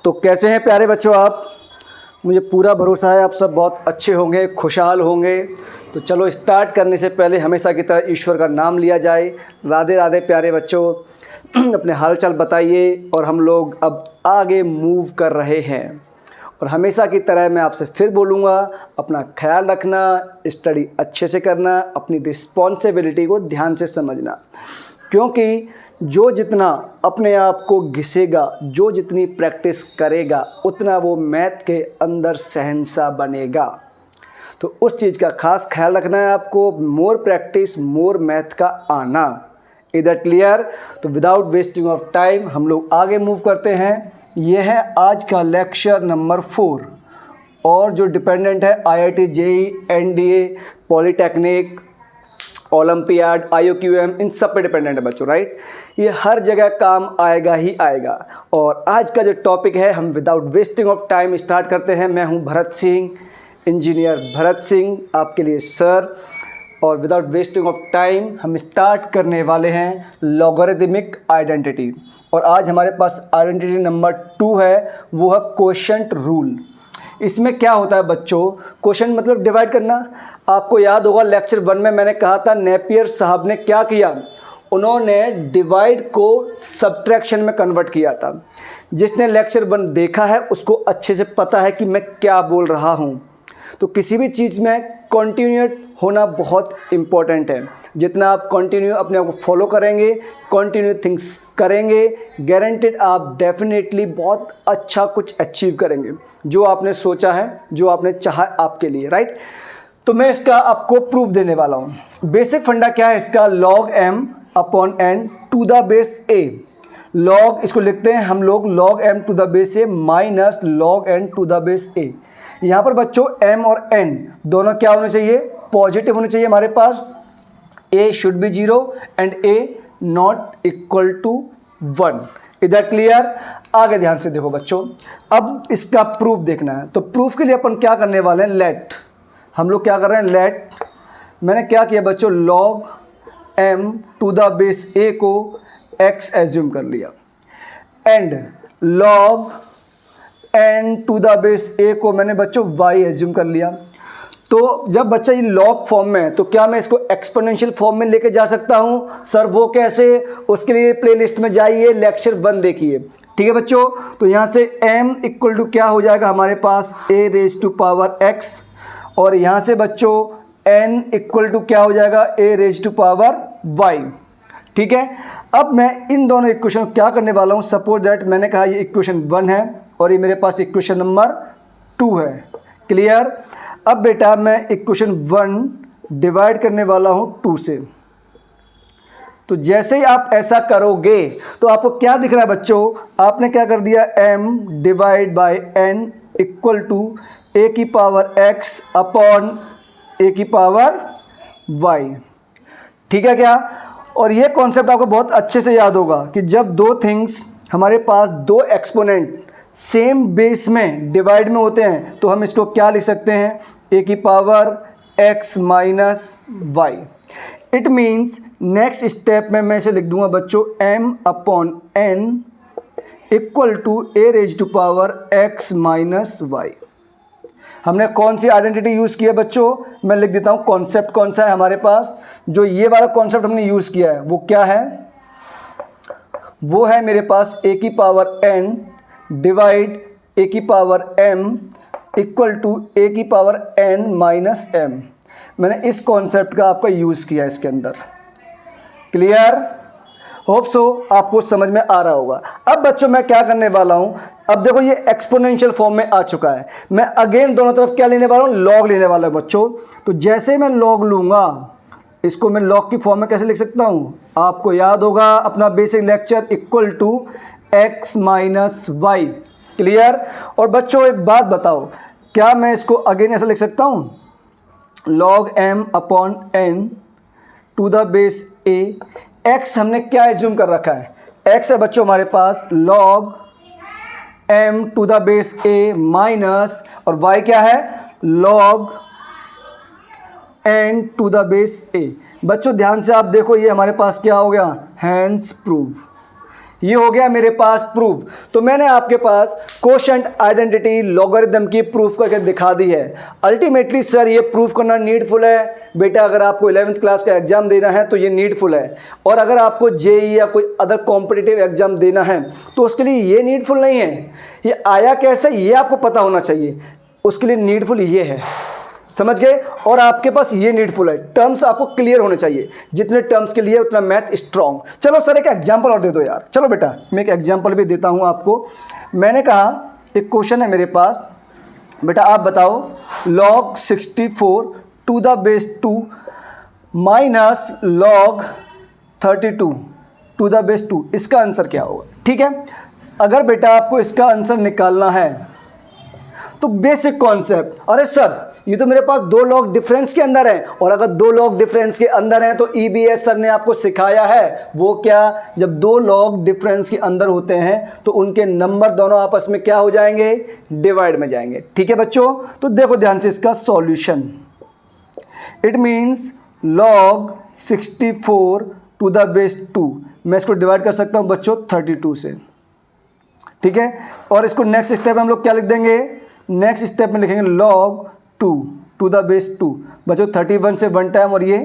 तो कैसे हैं प्यारे बच्चों आप। मुझे पूरा भरोसा है आप सब बहुत अच्छे होंगे, खुशहाल होंगे। तो चलो स्टार्ट करने से पहले हमेशा की तरह ईश्वर का नाम लिया जाए। राधे राधे प्यारे बच्चों। अपने हालचाल बताइए और हम लोग अब आगे मूव कर रहे हैं। और हमेशा की तरह मैं आपसे फिर बोलूँगा, अपना ख्याल रखना, स्टडी अच्छे से करना, अपनी रिस्पॉन्सिबिलिटी को ध्यान से समझना, क्योंकि जो जितना अपने आप को घिसेगा, जो जितनी प्रैक्टिस करेगा, उतना वो मैथ के अंदर शहंशाह बनेगा। तो उस चीज़ का खास ख्याल रखना है आपको। मोर प्रैक्टिस मोर मैथ का आना। इधर क्लियर। तो विदाउट वेस्टिंग ऑफ टाइम हम लोग आगे मूव करते हैं। यह है आज का लेक्चर नंबर 4 और जो डिपेंडेंट है IIT JEE NDA polytechnic olympiad IOQM, इन सब पे डिपेंडेंट है बच्चों, राइट। ये हर जगह काम आएगा ही आएगा। और आज का जो टॉपिक है, हम without wasting of time start करते हैं। मैं हूं भरत सिंह, इंजीनियर भरत सिंह, आपके लिए सर। और विदाउट वेस्टिंग ऑफ टाइम हम स्टार्ट करने वाले हैं लॉगरिदमिक आइडेंटिटी। और आज हमारे पास आइडेंटिटी नंबर 2 है, वो है क्वोशंट रूल। इसमें क्या होता है बच्चों, क्वोशंट मतलब डिवाइड करना। आपको याद होगा लेक्चर 1 में मैंने कहा था नेपियर साहब ने क्या किया, उन्होंने डिवाइड को सब्ट्रैक्शन में कन्वर्ट किया था। जिसने लेक्चर 1 देखा है उसको अच्छे से पता है कि मैं क्या बोल रहा हूँ। तो किसी भी चीज़ में कंटिन्यूट होना बहुत इम्पोर्टेंट है। जितना आप कंटिन्यू अपने आप को फॉलो करेंगे, कंटिन्यू थिंग्स करेंगे, गारंटेड आप डेफिनेटली बहुत अच्छा कुछ अचीव करेंगे, जो आपने सोचा है, जो आपने चाहा आपके लिए, राइट। तो मैं इसका आपको प्रूफ देने वाला हूँ। बेसिक फंडा क्या है इसका, log m upon n to the base a। log इसको लिखते हैं हम लोग log m to the base a minus log n to the base a। यहाँ पर बच्चों m और n दोनों क्या होने चाहिए, पॉजिटिव होने चाहिए हमारे पास। a should be 0 and a not equal to 1। इधर क्लियर। आगे ध्यान से देखो बच्चों, अब इसका प्रूफ देखना है। तो प्रूफ के लिए अपन क्या करने वाले हैं, लेट। हम लोग क्या कर रहे हैं, लेट। मैंने क्या किया बच्चों, log m to the base a को x एज्यूम कर लिया and log n to the base a को मैंने बच्चों y एज्यूम कर लिया। तो जब बच्चा ये लॉग फॉर्म में है तो क्या मैं इसको एक्सपोनेंशियल फॉर्म में लेके जा सकता हूँ सर, वो कैसे, उसके लिए प्लेलिस्ट में जाइए, लेक्चर 1 देखिए, ठीक है बच्चों। तो यहाँ से m इक्वल टू क्या हो जाएगा हमारे पास, a raise to power x। और यहाँ से बच्चों n इक्वल टू क्या हो जाएगा, a raise to power y, ठीक है। अब मैं इन दोनों इक्वेशन क्या करने वाला हूँ, सपोज दैट मैंने कहा ये इक्वेशन 1 है और ये मेरे पास इक्वेशन नंबर 2 है, क्लियर। अब बेटा मैं इक्वेशन 1 डिवाइड करने वाला हूँ 2 से। तो जैसे ही आप ऐसा करोगे तो आपको क्या दिख रहा है बच्चों, आपने क्या कर दिया, m divide by n equal to a की पावर x अपॉन a की पावर y, ठीक है क्या। और ये कॉन्सेप्ट आपको बहुत अच्छे से याद होगा कि जब दो थिंग्स हमारे पास, दो एक्सपोनेंट सेम बेस में डिवाइड में होते हैं तो हम इसको क्या लिख सकते हैं, a की power x minus y. It means next step में मैं इसे लिख दूंगा बच्चों m upon n equal to a raise to power x minus y. हमने कौन सी आइडेंटिटी यूज़ की है बच्चों, मैं लिख देता हूँ कॉन्सेप्ट कौन सा है हमारे पास। जो ये वाला कॉन्सेप्ट हमने यूज़ किया है वो क्या है, वो है मेरे पास a की पावर n डिवाइड a की power m equal to a की पावर n माइनस m। मैंने इस कॉन्सेप्ट का आपका यूज़ किया है इसके अंदर, क्लियर। होप सो आपको समझ में आ रहा होगा। अब बच्चों मैं क्या करने वाला हूँ, अब देखो ये एक्सपोनेंशियल फॉर्म में आ चुका है। मैं अगेन दोनों तरफ क्या लेने वाला हूँ, लॉग लेने वाला हूँ बच्चों। तो जैसे मैं लॉग लूँगा, इसको मैं लॉग की फॉर्म में कैसे लिख सकता हूँ, आपको याद होगा अपना basic lecture equal to x minus y, clear. और बच्चों एक बात बताओ, क्या मैं इसको अगेन ऐसा लिख सकता हूँ, log m upon n to the base a। x हमने क्या एज्यूम कर रखा है, x है बच्चों हमारे पास log m to the base a minus, और y क्या है, log n to the base a। बच्चों ध्यान से आप देखो, ये हमारे पास क्या हो गया, हैंस प्रूव। ये हो गया मेरे पास प्रूफ। तो मैंने आपके पास कोशेंट आइडेंटिटी लॉगरिथम की प्रूफ करके दिखा दी है। अल्टीमेटली सर ये प्रूफ करना नीडफुल है बेटा, अगर आपको 11th क्लास का एग्जाम देना है तो ये नीडफुल है, और अगर आपको जेईई या कोई अदर कॉम्पिटिटिव एग्जाम देना है तो उसके लिए ये नीडफुल नहीं है। ये आया कैसे ये आपको पता होना चाहिए, उसके लिए नीडफुल ये है, समझ गए। और आपके पास ये नीडफुल है, टर्म्स आपको क्लियर होने चाहिए, जितने टर्म्स के लिए उतना मैथ स्ट्रॉन्ग। चलो सर एक एग्जांपल और दे दो यार। चलो बेटा मैं एक एग्जांपल भी देता हूं आपको। मैंने कहा एक क्वेश्चन है मेरे पास, बेटा आप बताओ log 64 to the base 2 minus log 32 to the base 2, इसका आंसर क्या होगा। ठीक है, अगर बेटा आपको इसका आंसर निकालना है तो बेसिक कॉन्सेप्ट, अरे सर ये तो मेरे पास 2 लॉग डिफरेंस के अंदर है, और अगर 2 लॉग डिफरेंस के अंदर है तो ईबीएस सर ने आपको सिखाया है वो क्या, जब 2 लॉग डिफरेंस के अंदर होते हैं तो उनके नंबर दोनों आपस में क्या हो जाएंगे, डिवाइड में जाएंगे। ठीक है बच्चों, तो देखो ध्यान से इसका solution, it means log 64 to the base 2, मैं इसको डिवाइड कर सकता हूं बच्चों 32 से। ठीक है, और इसको नेक्स्ट स्टेप में हम लोग क्या लिख देंगे, नेक्स्ट स्टेप में लिखेंगे log 2 टू द बेस 2, बच्चों 31 से 1 टाइम और ये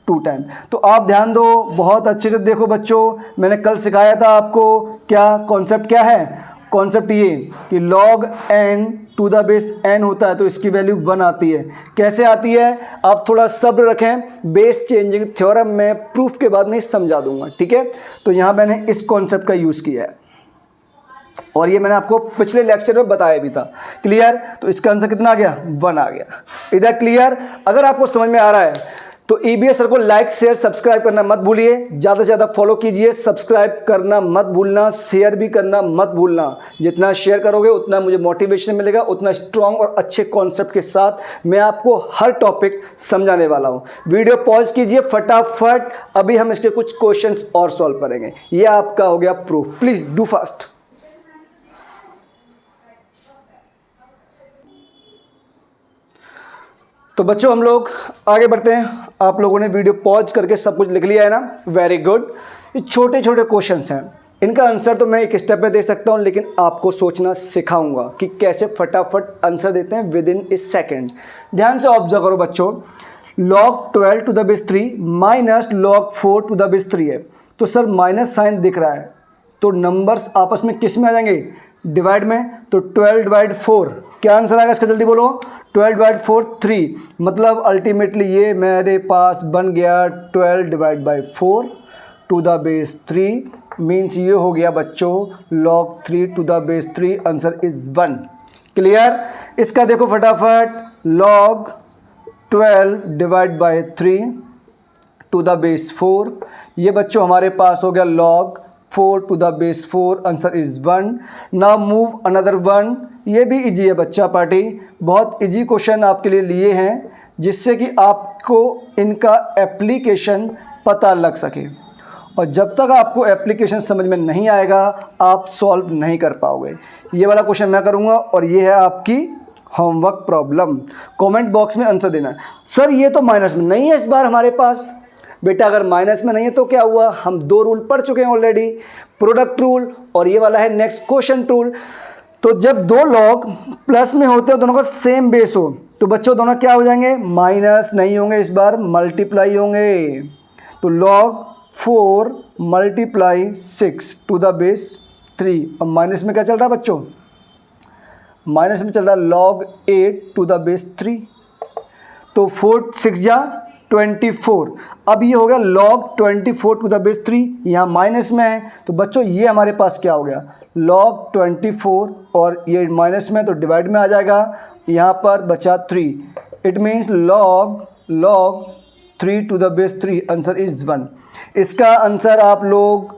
2 टाइम। तो आप ध्यान दो बहुत अच्छे से, देखो बच्चों मैंने कल सिखाया था आपको क्या कॉन्सेप्ट क्या है, कॉन्सेप्ट ये कि log n to the base n होता है तो इसकी वैल्यू 1 आती है। कैसे आती है, आप थोड़ा सब्र रखें, बेस चेंजिंग थ्योरम में प्रूफ के बाद मैं समझा दूंगा। ठीक है, तो यहाँ मैंने इस कॉन्सेप्ट का यूज़ किया है और ये मैंने आपको पिछले लेक्चर में बताया भी था। क्लियर, तो इसका आंसर कितना आ गया, 1 आ गया। इधर क्लियर, अगर आपको समझ में आ रहा है तो ईबीएस सर को लाइक शेयर सब्सक्राइब करना मत भूलिए, ज़्यादा से ज़्यादा फॉलो कीजिए, सब्सक्राइब करना मत भूलना, शेयर भी करना मत भूलना। जितना शेयर करोगे उतना मुझे मोटिवेशन मिलेगा, उतना स्ट्रॉन्ग और अच्छे कॉन्सेप्ट के साथ मैं आपको हर टॉपिक समझाने वाला हूँ। वीडियो पॉज कीजिए फटाफट, अभी हम इसके कुछ क्वेश्चन और सॉल्व करेंगे। ये आपका हो गया प्रूफ, प्लीज़ डू फास्ट। तो बच्चों हम लोग आगे बढ़ते हैं। आप लोगों ने वीडियो पॉज करके सब कुछ लिख लिया है ना, वेरी गुड। ये छोटे छोटे क्वेश्चंस हैं, इनका आंसर तो मैं एक स्टेप में दे सकता हूं, लेकिन आपको सोचना सिखाऊंगा कि कैसे फटाफट आंसर देते हैं विद इन ए सेकेंड। ध्यान से ऑब्जर्व करो बच्चों, log 12 to the base 3 minus log 4 to the base 3 है, तो सर माइनस साइन दिख रहा है तो नंबर्स आपस में किस में आ जाएंगे, डिवाइड में। तो 12 डिवाइड 4, क्या आंसर आएगा इसका, जल्दी बोलो। 12 डिवाइड 4 3, मतलब अल्टीमेटली ये मेरे पास बन गया 12 divide by 4 to the base 3, means ये हो गया बच्चों log 3 to the base 3, answer is 1। Clear, इसका देखो फटाफट, log 12 divide by 3 to the base 4, ये बच्चों हमारे पास हो गया log 4 to the base 4, answer is 1। Now move another 1, ये भी इजी है बच्चा पार्टी, बहुत इजी क्वेश्चन आपके लिए लिए हैं जिससे कि आपको इनका एप्लीकेशन पता लग सके, और जब तक आपको एप्लीकेशन समझ में नहीं आएगा आप सॉल्व नहीं कर पाओगे। ये वाला क्वेश्चन मैं करूँगा और ये है आपकी होमवर्क प्रॉब्लम। कमेंट बॉक्स में आंसर देना। सर ये तो माइनस में नहीं है इस बार हमारे पास, बेटा अगर माइनस में नहीं है तो क्या हुआ, हम 2 रूल पढ़ चुके हैं ऑलरेडी, प्रोडक्ट रूल और ये वाला है नेक्स्ट क्वेश्चन रूल। तो जब 2 लॉग प्लस में होते हैं दोनों का सेम बेस हो तो बच्चों दोनों क्या हो जाएंगे, माइनस नहीं होंगे, इस बार मल्टीप्लाई होंगे। तो log 4 multiply 6 to the base 3, और माइनस में क्या चल रहा है बच्चों, माइनस में चल रहा है log 8 टू द बेस 3, तो 4 6 जा 24। अब ये हो गया log 24 टू द बेस 3, यहाँ माइनस में है तो बच्चों ये हमारे पास क्या हो गया log 24, और ये माइनस में तो डिवाइड में आ जाएगा, यहाँ पर बचा 3, it means log 3 to the base 3, answer is 1। इसका आंसर आप लोग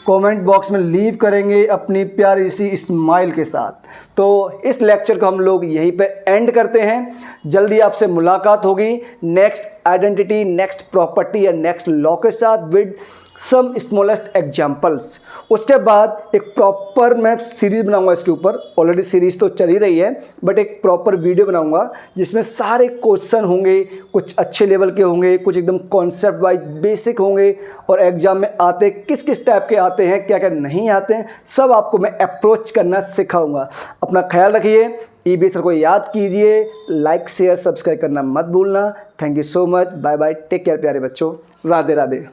कमेंट बॉक्स में लीव करेंगे अपनी प्यारी सी स्माइल के साथ। तो इस लेक्चर को हम लोग यहीं पे एंड करते हैं। जल्दी आपसे मुलाकात होगी नेक्स्ट आइडेंटिटी, नेक्स्ट प्रॉपर्टी या नेक्स्ट लॉ के साथ विद सम स्मॉलेस्ट एग्जाम्पल्स। उसके बाद एक प्रॉपर मैं सीरीज़ बनाऊंगा इसके ऊपर, ऑलरेडी सीरीज़ तो चल ही रही है, बट एक प्रॉपर वीडियो बनाऊंगा जिसमें सारे क्वेश्चन होंगे, कुछ अच्छे लेवल के होंगे, कुछ एकदम कॉन्सेप्ट वाइज बेसिक होंगे, और एग्जाम में आते किस किस टाइप के आते हैं, क्या क्या नहीं आते हैं, सब आपको मैं अप्रोच करना सिखाऊंगा। अपना ख्याल रखिए, ईबी सर को याद कीजिए, लाइक शेयर सब्सक्राइब करना मत भूलना। Thank you so much, bye bye, take care प्यारे बच्चों, राधे राधे।